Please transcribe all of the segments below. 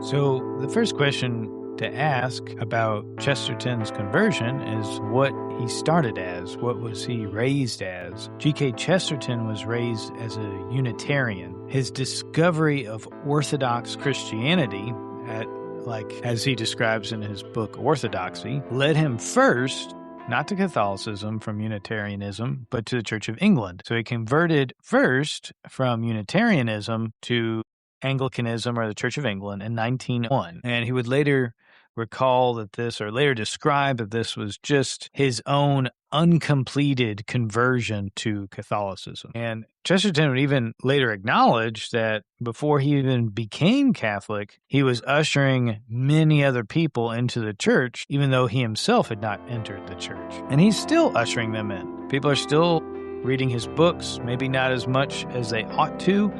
So, the first question to ask about Chesterton's conversion is what he started as. What was he raised as? G.K. Chesterton was raised as a Unitarian. His discovery of Orthodox Christianity, as he describes in his book Orthodoxy, led him first not to Catholicism from Unitarianism, but to the Church of England. So he converted first from Unitarianism to Anglicanism or the Church of England in 1901. And he would later recall that later describe that this was just his own uncompleted conversion to Catholicism. And Chesterton would even later acknowledge that before he even became Catholic, he was ushering many other people into the church, even though he himself had not entered the church. And he's still ushering them in. People are still reading his books, maybe not as much as they ought to.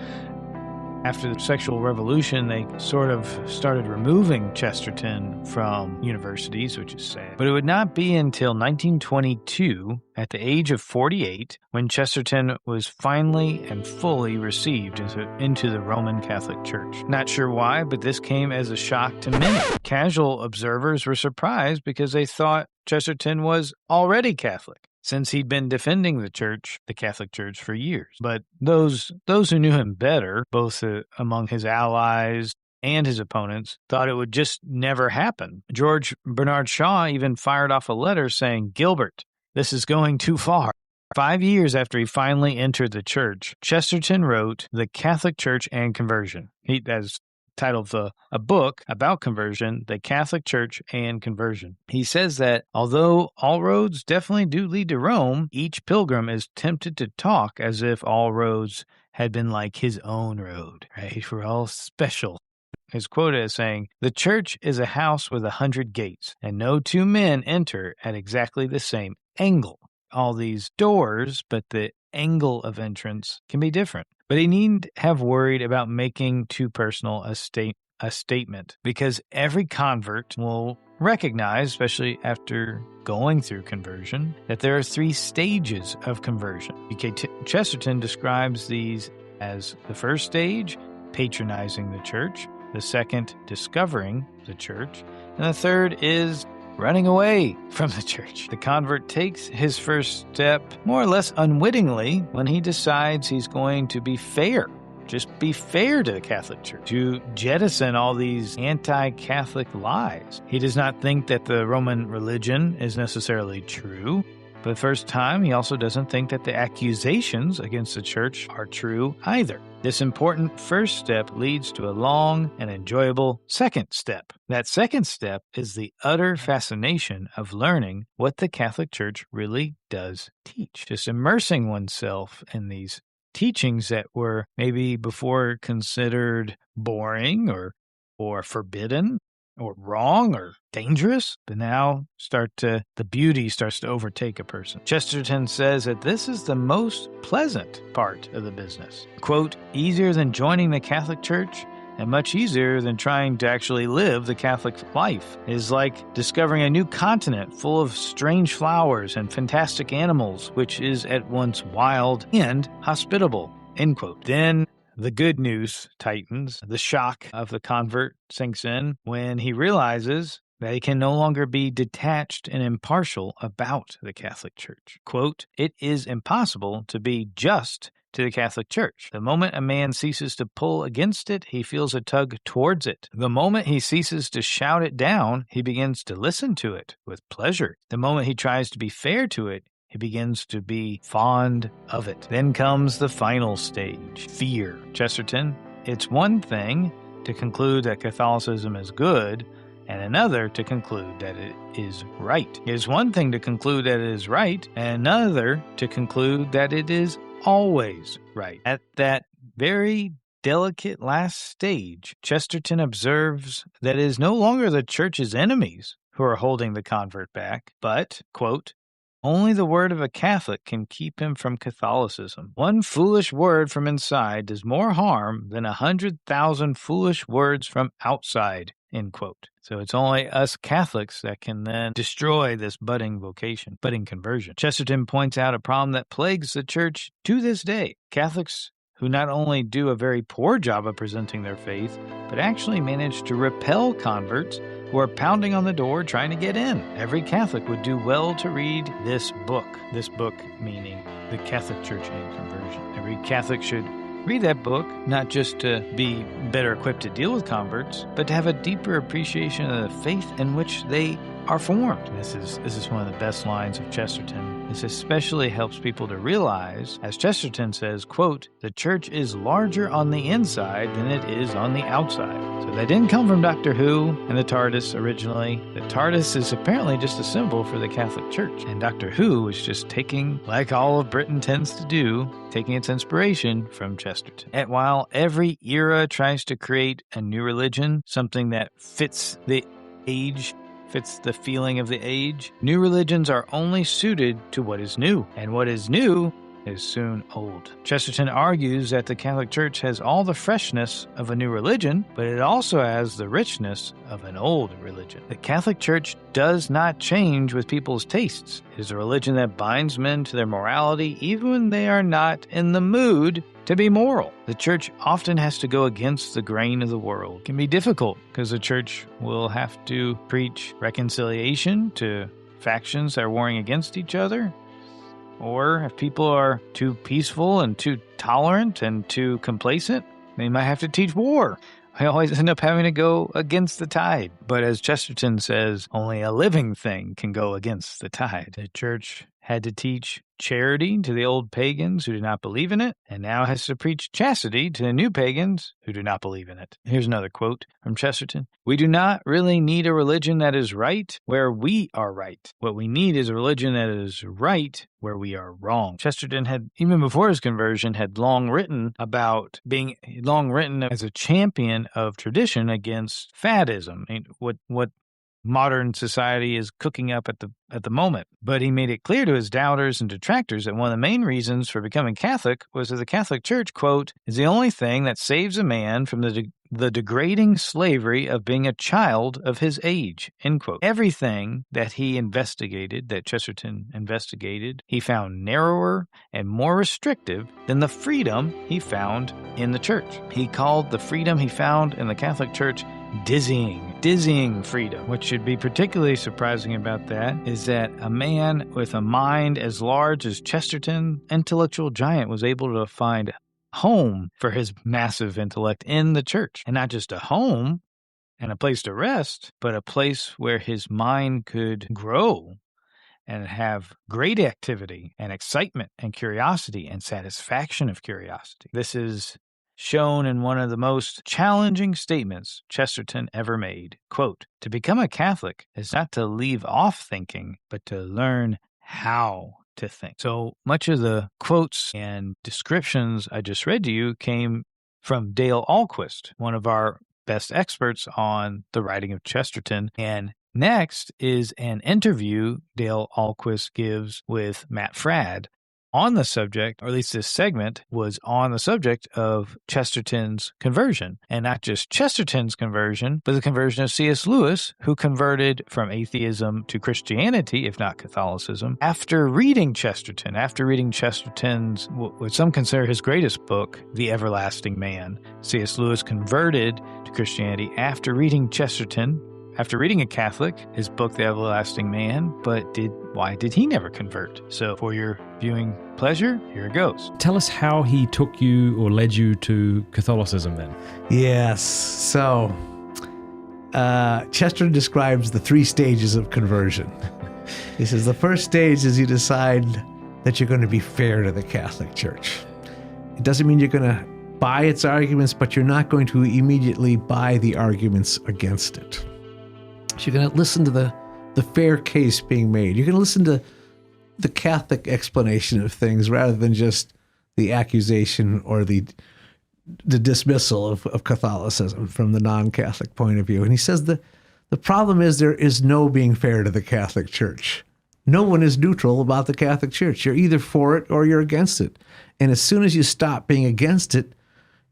After the sexual revolution, they sort of started removing Chesterton from universities, which is sad. But it would not be until 1922, at the age of 48, when Chesterton was finally and fully received into the Roman Catholic Church. Not sure why, but this came as a shock to many. Casual observers were surprised because they thought Chesterton was already Catholic, since he'd been defending the Catholic Church, for years. But those who knew him better, both among his allies and his opponents, thought it would just never happen. George Bernard Shaw even fired off a letter saying, "Gilbert, this is going too far." 5 years after he finally entered the church, Chesterton wrote The Catholic Church and Conversion. That's titled a book about conversion, The Catholic Church and Conversion. He says that although all roads definitely do lead to Rome, each pilgrim is tempted to talk as if all roads had been like his own road, right? We're all special. His quote is saying, "The church is a house with 100 gates, and no two men enter at exactly the same angle. All these doors, but the angle of entrance can be different." But he needn't have worried about making too personal a statement, because every convert will recognize, especially after going through conversion, that there are 3 stages of conversion. G.K. Chesterton describes these as the first stage, patronizing the church; the second, discovering the church; and the third is running away from the church. The convert takes his first step more or less unwittingly when he decides he's going to be fair. Just be fair to the Catholic Church, to jettison all these anti-Catholic lies. He does not think that the Roman religion is necessarily true. For the first time, he also doesn't think that the accusations against the church are true either. This important first step leads to a long and enjoyable second step. That second step is the utter fascination of learning what the Catholic Church really does teach. Just immersing oneself in these teachings that were maybe before considered boring or forbidden or wrong or dangerous, but now the beauty starts to overtake a person. Chesterton says that this is the most pleasant part of the business. Quote, "Easier than joining the Catholic Church and much easier than trying to actually live the Catholic life is like discovering a new continent full of strange flowers and fantastic animals, which is at once wild and hospitable." End quote. Then the good news tightens. The shock of the convert sinks in when he realizes that he can no longer be detached and impartial about the Catholic Church. Quote, "It is impossible to be just to the Catholic Church. The moment a man ceases to pull against it, he feels a tug towards it. The moment he ceases to shout it down, he begins to listen to it with pleasure. The moment he tries to be fair to it, he begins to be fond of it. Then comes the final stage, fear." Chesterton, "It's one thing to conclude that Catholicism is good, and another to conclude that it is right. It is one thing to conclude that it is right, and another to conclude that it is always right." At that very delicate last stage, Chesterton observes that it is no longer the church's enemies who are holding the convert back, but, quote, "Only the word of a Catholic can keep him from Catholicism. One foolish word from inside does more harm than 100,000 foolish words from outside." End quote. So it's only us Catholics that can then destroy this budding conversion. Chesterton points out a problem that plagues the church to this day. Catholics who not only do a very poor job of presenting their faith, but actually manage to repel converts who are pounding on the door trying to get in. Every Catholic would do well to read this book. This book meaning the Catholic Church and Conversion. Every Catholic should read that book, not just to be better equipped to deal with converts, but to have a deeper appreciation of the faith in which they are formed. This is one of the best lines of Chesterton. This especially helps people to realize, as Chesterton says, quote, "The church is larger on the inside than it is on the outside." So that didn't come from Doctor Who and the TARDIS originally. The TARDIS is apparently just a symbol for the Catholic Church. And Doctor Who is just taking, like all of Britain tends to do, taking its inspiration from Chesterton. And while every era tries to create a new religion, something that fits the age, fits the feeling of the age, new religions are only suited to what is new, and what is new is soon old. Chesterton argues that the Catholic Church has all the freshness of a new religion, but it also has the richness of an old religion. The Catholic Church does not change with people's tastes. It is a religion that binds men to their morality even when they are not in the mood to be moral. The church often has to go against the grain of the world. It can be difficult because the church will have to preach reconciliation to factions that are warring against each other. Or if people are too peaceful and too tolerant and too complacent, they might have to teach war. I always end up having to go against the tide. But as Chesterton says, only a living thing can go against the tide. The church had to teach charity to the old pagans who did not believe in it, and now has to preach chastity to the new pagans who do not believe in it. Here's another quote from Chesterton. "We do not really need a religion that is right where we are right. What we need is a religion that is right where we are wrong." Chesterton had, even before his conversion, had long written as a champion of tradition against faddism. I mean, what modern society is cooking up at the moment. But he made it clear to his doubters and detractors that one of the main reasons for becoming Catholic was that the Catholic Church, quote, "is the only thing that saves a man from the degrading slavery of being a child of his age," end quote. Everything that Chesterton investigated, he found narrower and more restrictive than the freedom he found in the church. He called the freedom he found in the Catholic Church dizzying freedom. What should be particularly surprising about that is that a man with a mind as large as Chesterton, intellectual giant, was able to find home for his massive intellect in the church. And not just a home and a place to rest, but a place where his mind could grow and have great activity and excitement and curiosity and satisfaction of curiosity. This is shown in one of the most challenging statements Chesterton ever made. Quote, "To become a Catholic is not to leave off thinking, but to learn how to think." So much of the quotes and descriptions I just read to you came from Dale Ahlquist, one of our best experts on the writing of Chesterton. And next is an interview Dale Ahlquist gives with Matt Fradd on the subject, or at least this segment was on the subject of Chesterton's conversion. And not just Chesterton's conversion, but the conversion of C.S. Lewis, who converted from atheism to Christianity, if not Catholicism, after reading Chesterton's, what some consider his greatest book, The Everlasting Man. C.S. Lewis converted to Christianity after reading Chesterton, after reading a Catholic, his book, The Everlasting Man, but why did he never convert? So for your viewing pleasure, here it goes. Tell us how he took you or led you to Catholicism then. Yes. So Chesterton describes the 3 stages of conversion. He says the first stage is you decide that you're going to be fair to the Catholic Church. It doesn't mean you're going to buy its arguments, but you're not going to immediately buy the arguments against it. So you're going to listen to the fair case being made. You're going to listen to the Catholic explanation of things rather than just the accusation or the dismissal of Catholicism from the non-Catholic point of view. And he says the problem is there is no being fair to the Catholic Church. No one is neutral about the Catholic Church. You're either for it or you're against it. And as soon as you stop being against it,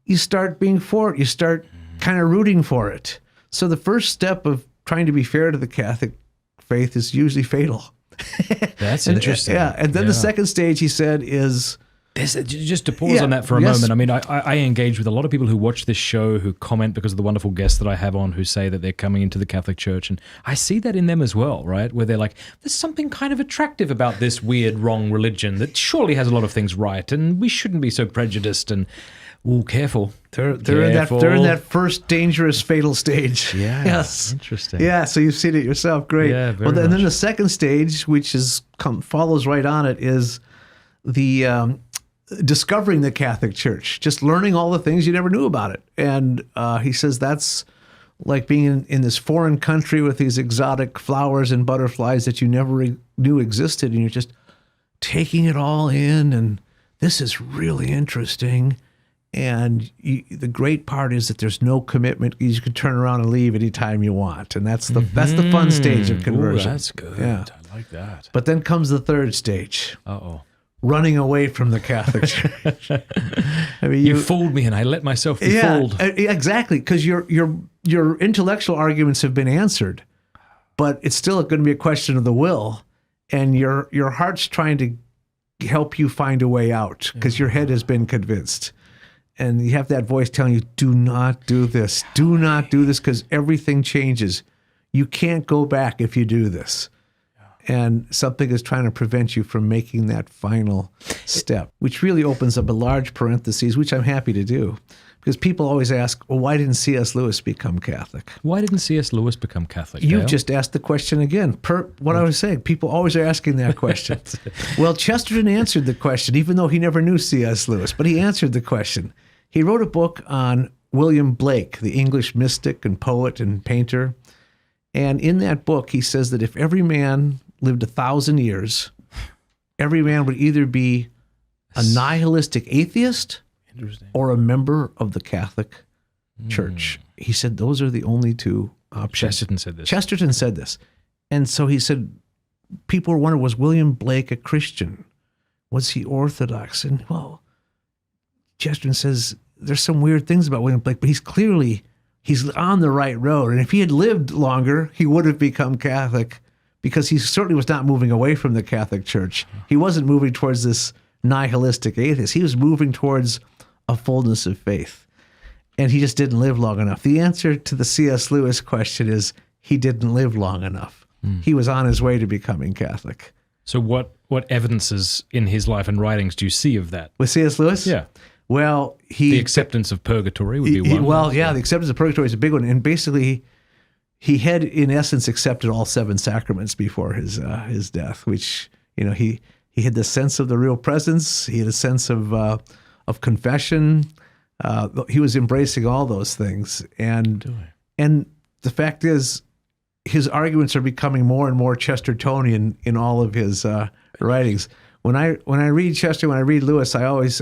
you start being for it. You start kind of rooting for it. So the first step of trying to be fair to the Catholic faith is usually fatal. That's interesting. And then the second stage, he said, is Just to pause on that for a moment. I mean, I engage with a lot of people who watch this show, who comment because of the wonderful guests that I have on, who say that they're coming into the Catholic Church. And I see that in them as well, right? Where they're like, there's something kind of attractive about this weird, wrong religion that surely has a lot of things right. And we shouldn't be so prejudiced and, careful. They're in that first dangerous, fatal stage. Yeah. Yes. Interesting. Yeah. So you've seen it yourself. Great. Yeah, and then the second stage, which follows right on it, is the discovering the Catholic Church, just learning all the things you never knew about it. And he says that's like being in this foreign country with these exotic flowers and butterflies that you never knew existed, and you're just taking it all in, and this is really interesting. And the great part is that there's no commitment. You can turn around and leave anytime you want, and that's the fun stage of conversion. Ooh, that's good. Yeah. I like that. But then comes the third stage. Uh-oh. Running away from the Catholic Church. I mean, you fooled me, and I let myself be fooled. Exactly, because your intellectual arguments have been answered, but it's still going to be a question of the will, and your heart's trying to help you find a way out because your head has been convinced. And you have that voice telling you, do not do this. Do not do this because everything changes. You can't go back if you do this. And something is trying to prevent you from making that final step, which really opens up a large parenthesis, which I'm happy to do. Because people always ask, well, why didn't C.S. Lewis become Catholic? Why didn't C.S. Lewis become Catholic? You've just asked the question again. Per what I was saying, people always are asking that question. Well, Chesterton answered the question, even though he never knew C.S. Lewis, but he answered the question. He wrote a book on William Blake, the English mystic and poet and painter. And in that book, he says that if every man lived 1,000 years, every man would either be a nihilistic atheist or a member of the Catholic Church. He said those are the only two options. Chesterton said this. And so he said, people were wondering, was William Blake a Christian? Was he Orthodox? And well, Chesterton says there's some weird things about William Blake, but he's on the right road. And if he had lived longer, he would have become Catholic, because he certainly was not moving away from the Catholic Church. He wasn't moving towards this nihilistic atheist. He was moving towards a fullness of faith. And he just didn't live long enough. The answer to the C.S. Lewis question is he didn't live long enough. He was on his way to becoming Catholic. So what evidences in his life and writings do you see of that? With C.S. Lewis? Yeah. Well, the acceptance of purgatory would be one. The acceptance of purgatory is a big one. And basically, he had, in essence, accepted all 7 sacraments before his death, which, he had the sense of the real presence. He had a sense of confession. He was embracing all those things. And the fact is, his arguments are becoming more and more Chestertonian in all of his writings. When I read Chesterton, when I read Lewis, I always,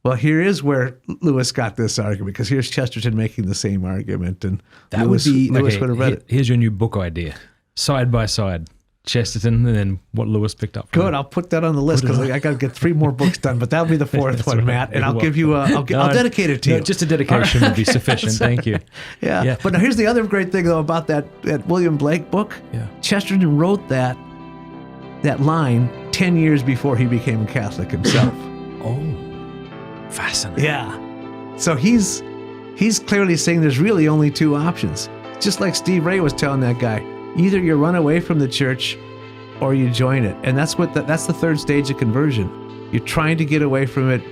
well, here is where Lewis got this argument, because here's Chesterton making the same argument, and that Lewis would have read it. Here's your new book idea, side by side, Chesterton, and then what Lewis picked up. Good, I'll put that on the list, because I got to get 3 more books done, but that'll be the 4th one, right, Matt, and I'll give you I'll dedicate it to you. Just a dedication would be sufficient. Thank you. Yeah. But now here's the other great thing though about that William Blake book. Yeah. Chesterton wrote that line 10 years before he became Catholic himself. Oh. Fascinating. Yeah. So he's clearly saying there's really only 2 options. Just like Steve Ray was telling that guy, either you run away from the church or you join it. And that's the 3rd stage of conversion. You're trying to get away from it,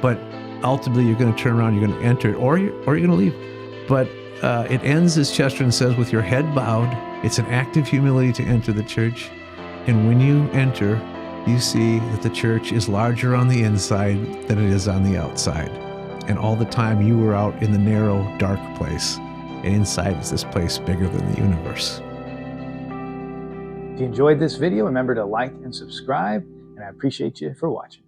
but ultimately you're going to turn around, you're going to enter it, or you're going to leave. But it ends, as Chesterton says, with your head bowed. It's an act of humility to enter the church. And when you enter, you see that the church is larger on the inside than it is on the outside. And all the time you were out in the narrow, dark place. And inside is this place bigger than the universe. If you enjoyed this video, remember to like and subscribe, and I appreciate you for watching.